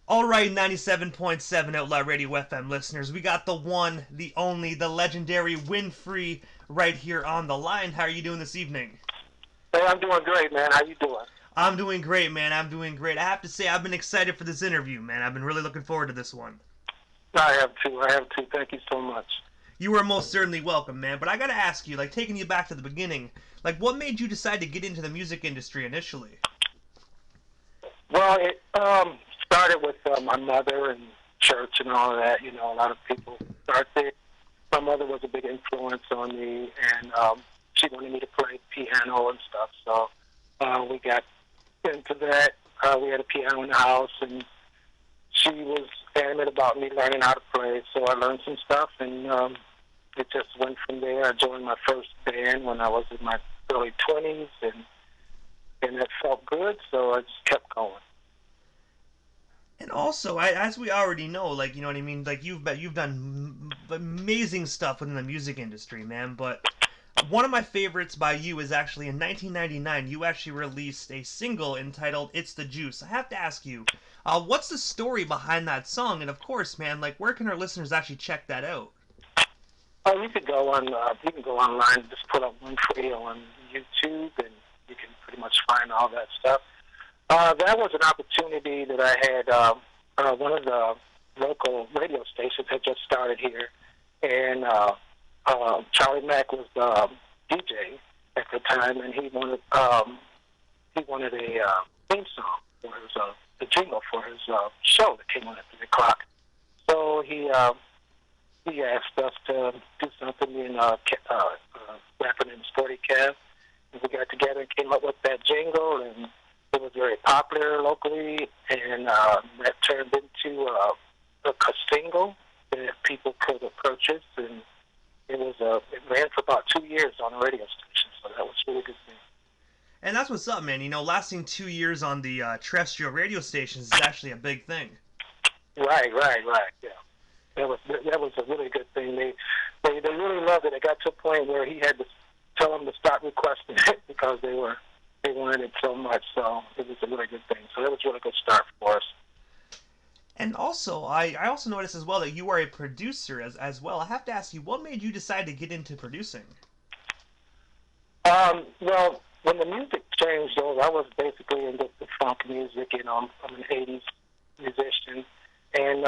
Alright, 97.7 Outlaw Radio FM listeners, we got the one, the only, the legendary Winfree right here on the line. How are you doing this evening? Hey, I'm doing great, man. How you doing? I'm doing great, man. I'm doing great. I have to say, I've been excited for this interview, man. I've been really looking forward to this one. I have too. I have too. Thank you so much. You are most certainly welcome, man. But I gotta ask you, like, taking you back to the beginning, like, what made you decide to get into the music industry initially? Well, it started with my mother and church and all of that. You know, a lot of people start there. My mother was a big influence on me, and she wanted me to play piano and stuff. So we got into that. We had a piano in the house, and she was adamant about me learning how to play. So I learned some stuff, and it just went from there. I joined my first band when I was in my early 20s, and it felt good, so I just kept going. And also, as we already know, like, you know what I mean, like, you've done amazing stuff within the music industry, man. But one of my favorites by you is actually in 1999. You actually released a single entitled "It's the Juice." I have to ask you, what's the story behind that song? And of course, man, like, where can our listeners actually check that out? Oh, you can go online and just put up Winfree on YouTube, and you can pretty much find all that stuff. That was an opportunity that I had. One of the local radio stations had just started here, and Charlie Mack was the DJ at the time, and he wanted a theme song for his the jingle for his show that came on at 3 o'clock. So he asked us to do something in rapper named Sporty Kev. And we got together and came up with that jingle, and it was very popular locally, and that turned into a single that people could purchase, and it ran for about 2 years on the radio station, so that was a really good thing. And that's what's up, man. You know, lasting 2 years on the terrestrial radio stations is actually a big thing. Right. Yeah, that was a really good thing. They really loved it. It got to a point where he had to tell them to stop requesting it because they wanted it so much. So it was a really good thing. So that was a really good start for us. And also, I also noticed as well that you are a producer as well. I have to ask you, what made you decide to get into producing? Well, when the music changed over, I was basically into the funk music. You know, I'm an '80s musician, and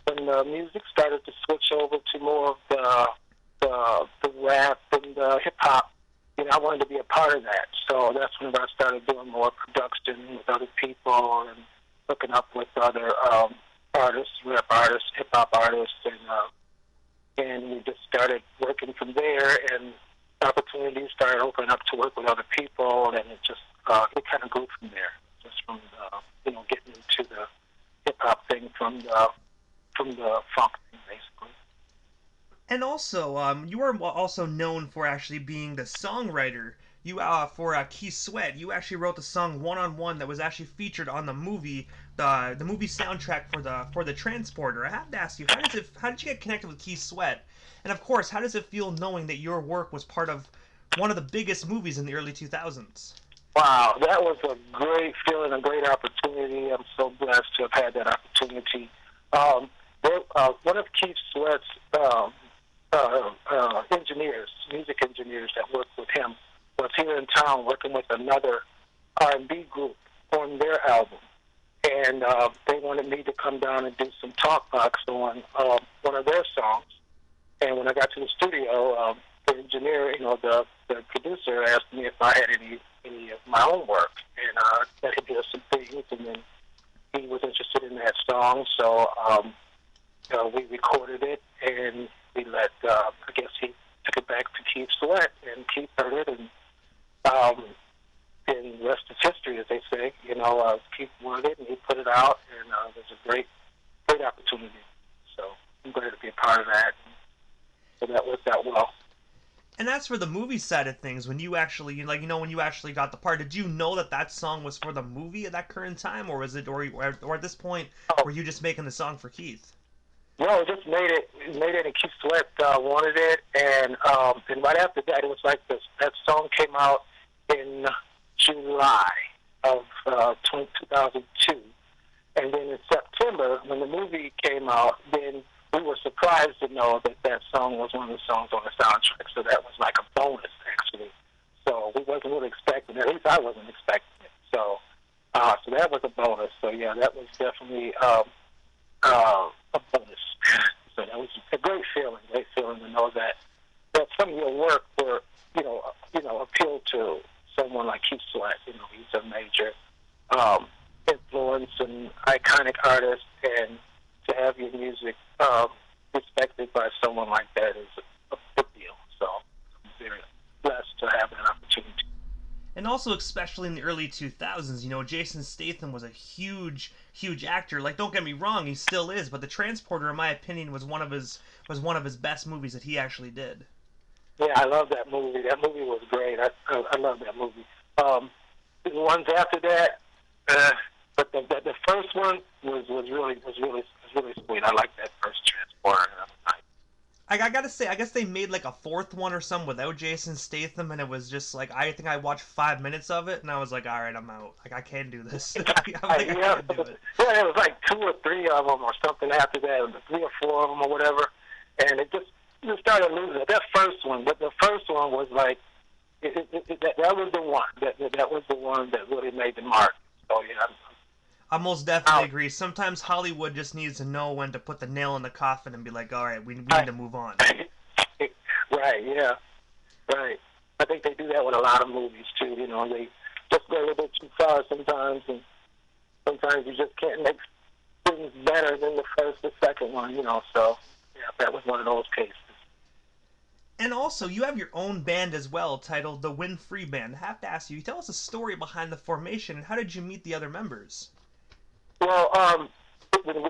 when the music started to switch over to more of the rap and the hip hop, you know, I wanted to be a part of that. So that's when I started doing more production with other people and hooking up with other artists, rap artists, hip hop artists, and we just started working from there. And opportunities started opening up to work with other people, and it kind of grew from there. Just from getting into the hip hop thing from the funk thing, basically. And also, you are also known for actually being the songwriter. You for Keith Sweat, you actually wrote the song "One on One" that was actually featured on the movie soundtrack for the Transporter. I have to ask you, how did you get connected with Keith Sweat? And of course, how does it feel knowing that your work was part of one of the biggest movies in the early 2000s? Wow, that was a great feeling, a great opportunity. I'm so blessed to have had that opportunity. One of Keith Sweat's music engineers that worked with him, was here in town working with another R&B group on their album. And they wanted me to come down and do some talk box on one of their songs. And when I got to the studio, the engineer, the producer asked me if I had any of my own work. And let him hear some things, and then he was interested in that song. So we recorded it, and we I guess he took it back to Keith Sweat, and Keith heard it, and rest is history, as they say. Keith wanted it, and he put it out, and it was a great opportunity. So I'm glad to be a part of that. So that worked out well. And as for the movie side of things, when you actually, when you actually got the part, did you know that song was for the movie at that current time, or was it, or at this point, were you just making the song for Keith? No, it just made it, and Keith Sweat wanted it, and right after that, it was like that song came out in July of 2002, And then in September, when the movie came out, then we were surprised to know that that song was one of the songs on the soundtrack. So that was like a bonus, actually. So we wasn't really expecting it. At least I wasn't expecting it. So, so that was a bonus. So yeah, that was definitely a bonus. So that was a great feeling to know that some of your work were, appealed to someone like Keith Sweat. You know, he's a major influence and iconic artist, and to have your music respected by someone like that is a big deal. So I'm very blessed to have that opportunity. And also, especially in the early 2000s, Jason Statham was a huge, huge actor. Like, don't get me wrong, he still is, but The Transporter, in my opinion, was one of his best movies that he actually did. Yeah, I love that movie. That movie was great. I love that movie. The ones after that, but the first one was really sweet. I like that first Transporter. I gotta say, I guess they made like a fourth one or something without Jason Statham, and it was just like, I think I watched 5 minutes of it, and I was like, all right, I'm out. Like, I can't do this. I can't do it. Yeah, there was like 2 or 3 of them or something after that, 3 or 4 of them or whatever, and it just started losing it. That first one, but the first one was like, that was the one. That was the one that really made the mark. So yeah. I most definitely agree. Sometimes Hollywood just needs to know when to put the nail in the coffin and be like, all right, we need to move on. Right, yeah. Right. I think they do that with a lot of movies, too. You know, they just go a little bit too far sometimes, and sometimes you just can't make things better than the first or second one, So, yeah, that was one of those cases. And also, you have your own band as well, titled the Winfree Band. I have to ask you, tell us a story behind the formation, and how did you meet the other members? Well, when we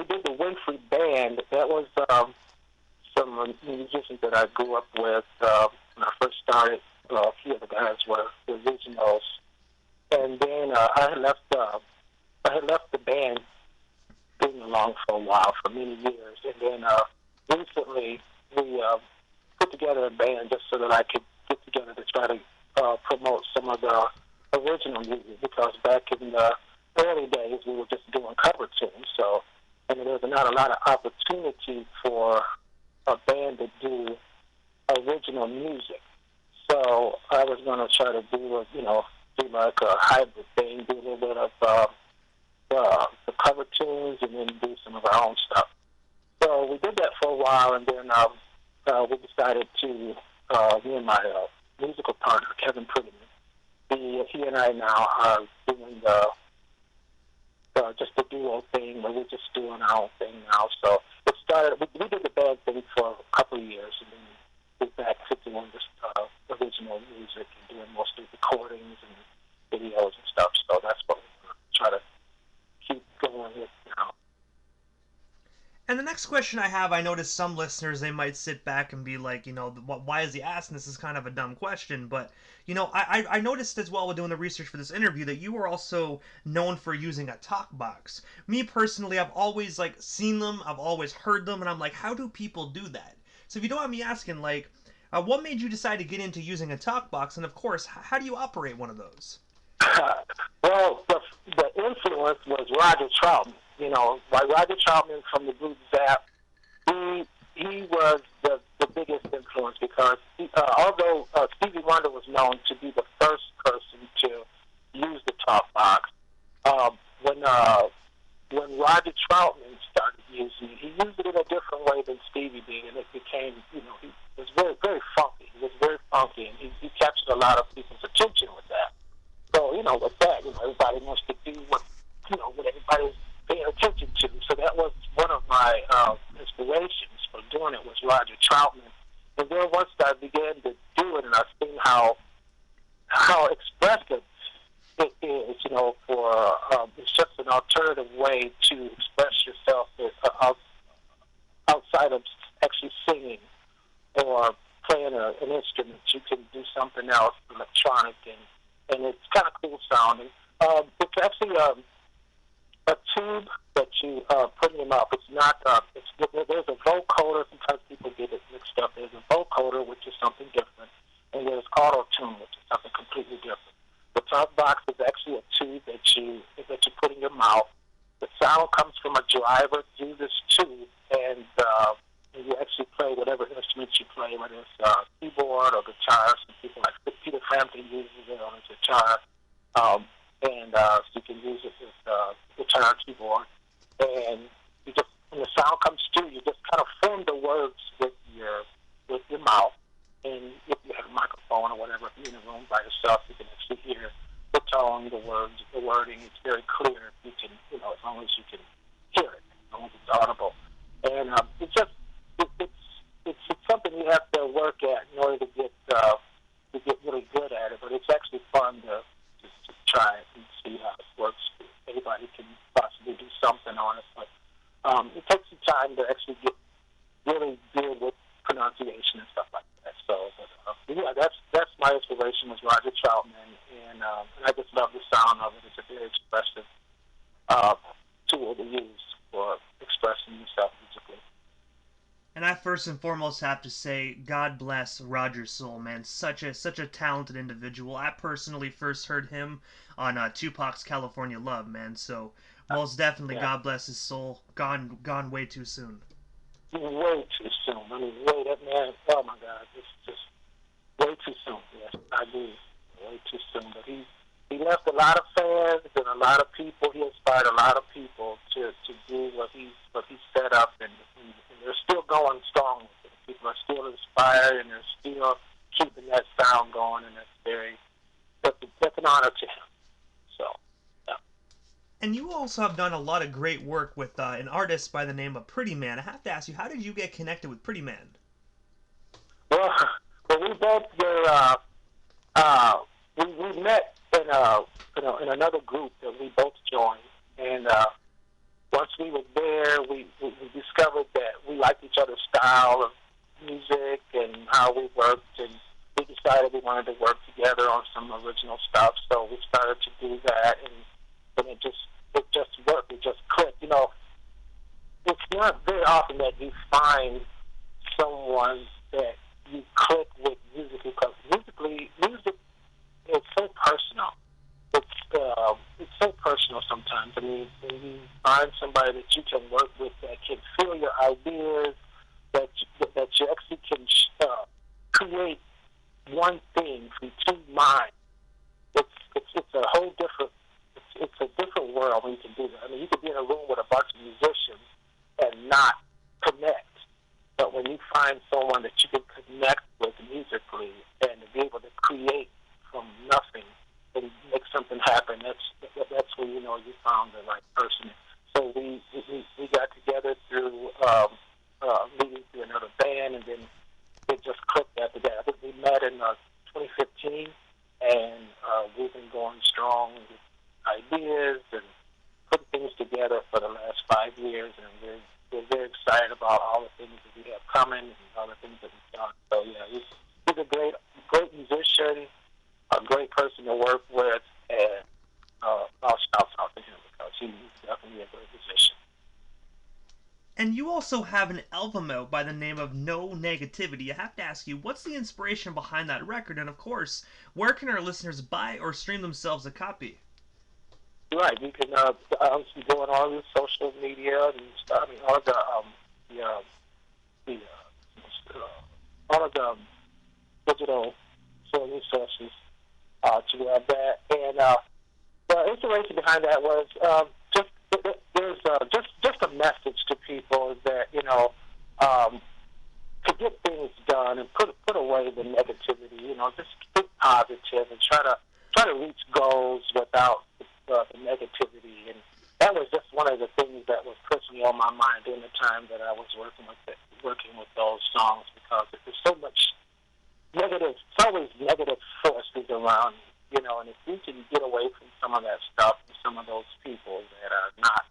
did the Winfree Band, that was some musicians that I grew up with when I first started. A few of the guys were the originals, and then I had left the band, been along for a while, for many years, and then recently we put together a band just so that I could get together to try to promote some of the original music, because back in the early days we were just doing cover tunes, so there was not a lot of opportunity for a band to do original music. So I was going to try to do like a hybrid thing, do a little bit of the cover tunes and then do some of our own stuff. So we did that for a while, and then we decided to, me and my musical partner, Kevin Prettyman, he and I now are doing just the duo thing, where we're just doing our own thing now. So it started, we did the band thing for a couple of years, and then we're back to doing this original music and doing mostly recordings and videos and stuff. So that's what we're going to try to keep going with now. And the next question I have, I noticed some listeners, they might sit back and be like, why is he asking this? Is kind of a dumb question. But, I noticed as well with doing the research for this interview that you were also known for using a talk box. Me personally, I've always seen them, I've always heard them, and I'm like, how do people do that? So if you don't mind me asking, what made you decide to get into using a talk box? And of course, how do you operate one of those? Well, the influence was Roger Troutman. Like Roger Troutman from the group Zap, he was the biggest influence, because although Stevie Wonder was known to be the first person to use the talk box, when Roger Troutman started using it, he used it in a different way than Stevie did, and it became, he was very, very funky. He was very funky, and he captured a lot of people's attention with that. So, with that, everybody wants to do what everybody's paying attention to. So that was one of my inspirations for doing it, was Roger Troutman. And then once I began to do it, and I seen how expressive it is, for it's just an alternative way to express yourself outside of actually singing or playing an instrument. You can do something else, electronic, and it's kind of cool sounding. It's actually a tube that you put in your mouth. It's not. There's a vocoder. Sometimes people get it mixed up. There's a vocoder, which is something different, and there's auto tune, which is something completely different. The talk box is actually a tube that you put in your mouth, sound comes from a driver through this tube, and you actually play whatever instrument you play, whether it's keyboard or guitar. Some people like Peter Frampton uses it on his guitar, so you can use it with guitar, keyboard, and you just when the sound comes through, you just kind of form the words with your mouth, and if you have a microphone or whatever, if you're in a room by yourself, you can actually hear the tone, the words, the wording. It's very clear. You can, as long as you can hear it, as long as it's audible, and it's something you have to work at in order to get really good at it. But it's actually fun to try it and see how it works. Anybody can possibly do something on it, but it takes some time to actually get really good with pronunciation and stuff like that. So, yeah, that's my inspiration was Roger Troutman, and I just love the sound of it. It's a very expressive tool to use for expressing yourself musically. And I first and foremost have to say, God bless Roger Soul, man. Such a talented individual. I personally first heard him on Tupac's California Love, man. So most definitely, Yeah. God bless his soul. Gone way too soon. Way too soon. I mean, that man. Oh my God, it's just way too soon. Yes, I agree. Way too soon. But he left a lot of fans and a lot of people. He inspired a lot of people to do what he set up, and they're still going strong with it. People are still inspired, and they're still keeping that sound going, and that's an honor to him. So, yeah. And you also have done a lot of great work with an artist by the name of Pretty Man. I have to ask you, how did you get connected with Pretty Man? Well, we both were. We met in another group that we both joined, and once we were there, we discovered that we liked each other's style of music and how we worked, and we decided we wanted to work together on some original stuff. So we started to do that, and it just worked. It just clicked. It's not very often that you find someone that you click with musically, because music is so personal. It's so personal sometimes. I mean, when you find somebody that you can work with that can feel your ideas, that you actually can create one thing from two minds. It's a whole different. It's a different world when you can do that. I mean, you could be in a room with a bunch of musicians and not connect. But when you find someone that you can connect with musically and to be able to create from nothing and make something happen, that's when you know you found the right person. So we got together through meeting through another band, and then it just clicked after that. I think we met in 2015, and we've been going strong with ideas and putting things together for the last 5 years, and we're very excited about all the things that we have coming and all the things that we've done. So yeah, he's a great musician, a great person to work with, and I'll shout out to him because he's definitely a great musician. And you also have an album out by the name of No Negativity. I have to ask you, what's the inspiration behind that record? And of course, where can our listeners buy or stream themselves a copy? Right, you can obviously go on all the social media and stuff. I mean, all of all of the digital resources to grab that. And the inspiration behind that was just a message to people that to get things done and put away the negativity. Just be positive and try to reach goals without the negativity. And that was just one of the things that was personally on my mind during the time that I was working with those songs, because there's so much negative. It's always negative forces around, and if you can get away from some of that stuff, and some of those people that are not,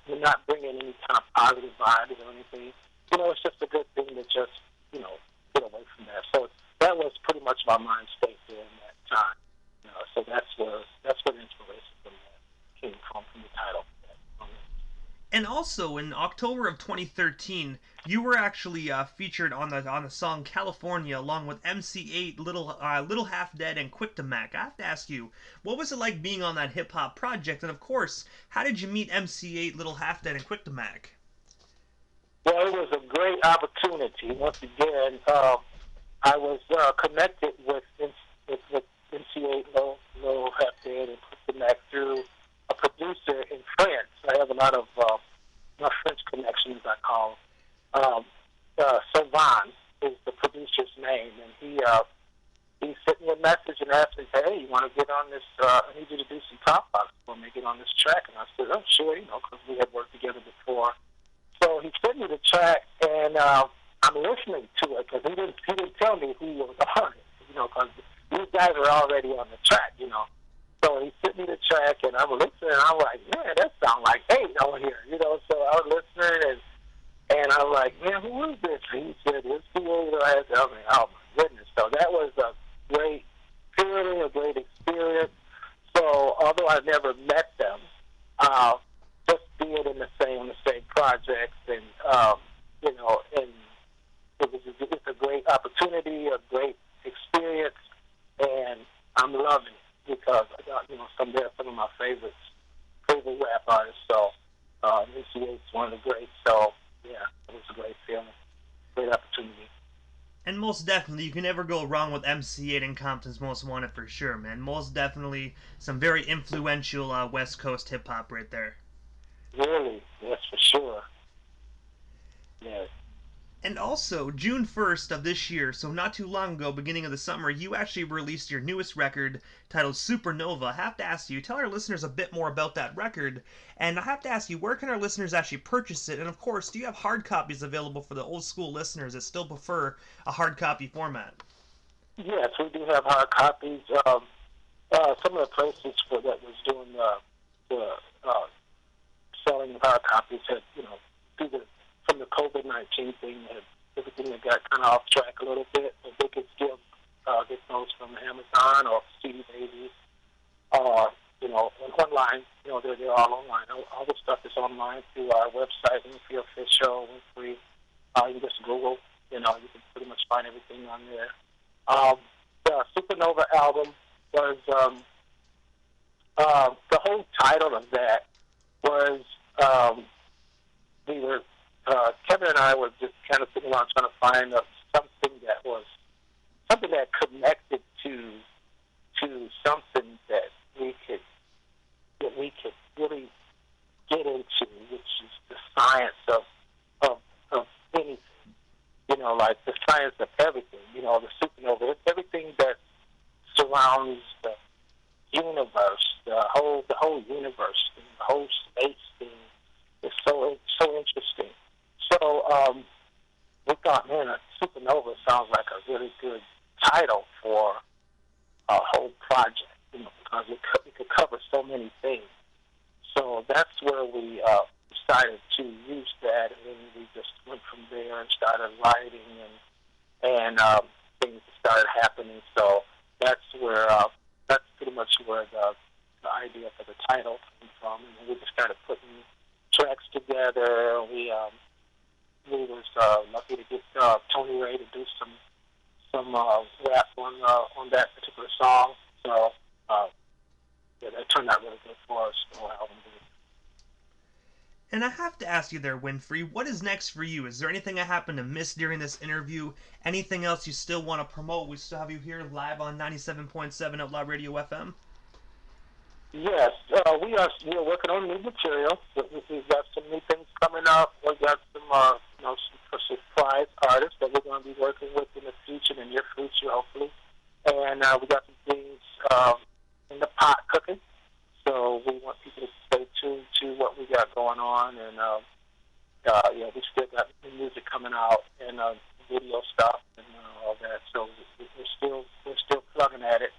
you're not bringing any kind of positive vibes or anything, it's just a good thing to just, get away from that. So that was pretty much my mind state during that time. So that's where the inspiration from that came from the title. And also in October of 2013, you were actually featured on the song California along with MC8, Little Half Dead, and Quick to Mac. I have to ask you, what was it like being on that hip hop project? And of course, how did you meet MC8, Little Half Dead, and Quick to Mac? Well, it was a great opportunity. Once again, I was connected with NCA Low Hepted and put Mac through a producer in France. I have a lot of my French connections, I call. Savan is the producer's name, and he sent me a message and asked me, hey, you want to get on this, I need you to do some top box for me, get on this track. And I said, oh, sure, because we had worked together before. So he sent me the track, and I'm listening to it because he didn't tell me who was on it, because these guys are already on the track. So he sent me the track, and I'm listening, and I'm like, man, that sounds like Ace on here. So I was listening, and I'm like, man, who is this? And he said, it's the older ass. I mean, oh my goodness. So that was a great feeling, a great experience. So although I never met them, just being in the same projects, and and it's a great opportunity, a great experience, and I'm loving it because I got some of my favorite rap artists. So NCA is one of the greats. So yeah, it was a great feeling, great opportunity. And most definitely, you can never go wrong with MC8 and Compton's Most Wanted for sure, man. Most definitely some very influential West Coast hip hop right there. Really, yes, for sure. Yes. And also, June 1st of this year, so not too long ago, beginning of the summer, you actually released your newest record titled Supernova. I have to ask you, tell our listeners a bit more about that record. And I have to ask you, where can our listeners actually purchase it? And of course, do you have hard copies available for the old school listeners that still prefer a hard copy format? Yes, we do have hard copies. Some of the places that was doing the selling of hard copies had, through from the COVID-19 thing, everything that got kind of off track a little bit, but they could still get those from Amazon or CD Baby, or and online. They're all online. All the stuff is online through our website, Winfree Official, Winfree. You can just Google. You can pretty much find everything on there. The Supernova album was the whole title of that was we were Kevin and I were just kind of sitting around trying to find something that connected to something that we could really get into, which is the science of anything. Like the science of everything. The supernova. It's everything that surrounds the universe, the whole universe, the whole space thing. It's so interesting. So we thought, man, a supernova sounds like a really good title for a whole project, because it could cover so many things. So that's where we decided to use that, and then we just went from there and started writing, and things started happening. So that's pretty much where the idea for the title came from, and we just started putting tracks together. We was lucky to get Tony Ray to do some rap on that particular song. So yeah, that turned out really good for us. The whole album did. And I have to ask you there, Winfree, what is next for you? Is there anything I happened to miss during this interview? Anything else you still want to promote? We still have you here live on 97.7 Outlaw Radio FM. Yes, we are working on new material. We've got some new things coming up. We've got some surprise artists that we're going to be working with in the future, in the near future, hopefully. And we got some things in the pot cooking. So we want people to stay tuned to what we got going on. And we still got new music coming out, and video stuff and all that. So we're still plugging at it.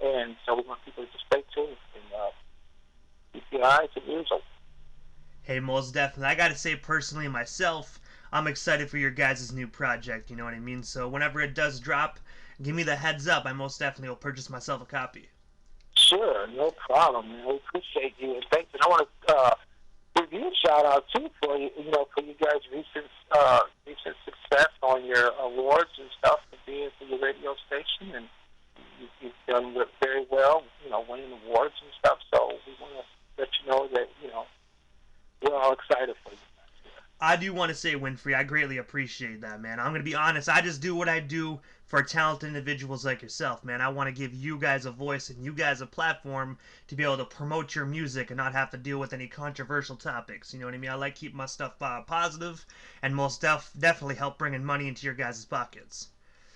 And so we want people to stay tuned and keep your eyes and ears open. Hey, most definitely. I gotta say, personally, myself, I'm excited for your guys' new project, you know what I mean? So whenever it does drop, give me the heads up. I most definitely will purchase myself a copy. Sure, no problem, man. We appreciate you, and thanks. And I want to give you a shout out too for for you guys' recent success on your awards and stuff for being for your radio station, and you've done very well, winning awards and stuff. So we want to let you know that we're all excited for you. I do want to say, Winfree, I greatly appreciate that, man. I'm going to be honest. I just do what I do for talented individuals like yourself, man. I want to give you guys a voice and you guys a platform to be able to promote your music and not have to deal with any controversial topics. You know what I mean? I like keeping my stuff positive and most definitely help bringing money into your guys' pockets.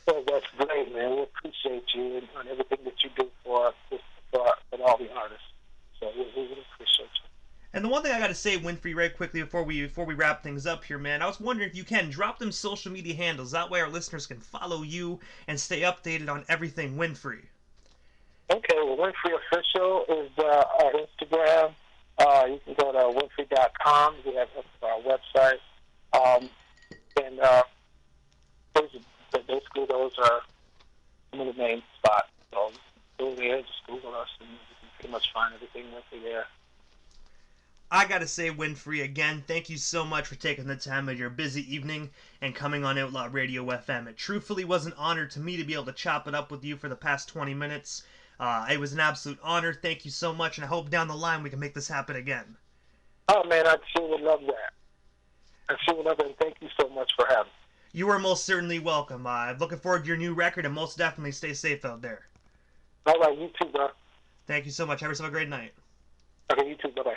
Well, that's great, man. We appreciate you and everything that you do for all the artists. So we really appreciate you. And the one thing I gotta say, Winfree, right quickly before we wrap things up here, man, I was wondering if you can drop them social media handles. That way our listeners can follow you and stay updated on everything Winfree. Okay, well, Winfree Official is our Instagram. You can go to winfree.com. We have our website. And basically those are some of the main spots. So go there, just Google us, and you can pretty much find everything Winfree there. I gotta say, Winfree, again, thank you so much for taking the time of your busy evening and coming on Outlaw Radio FM. It truthfully was an honor to me to be able to chop it up with you for the past 20 minutes. It was an absolute honor. Thank you so much, and I hope down the line we can make this happen again. Oh, man, I sure would love that. I sure would love it, and thank you so much for having me. You are most certainly welcome. Looking forward to your new record, and most definitely stay safe out there. All right, you too, bro. Thank you so much. Have yourself a great night. Okay, you too. Bye-bye.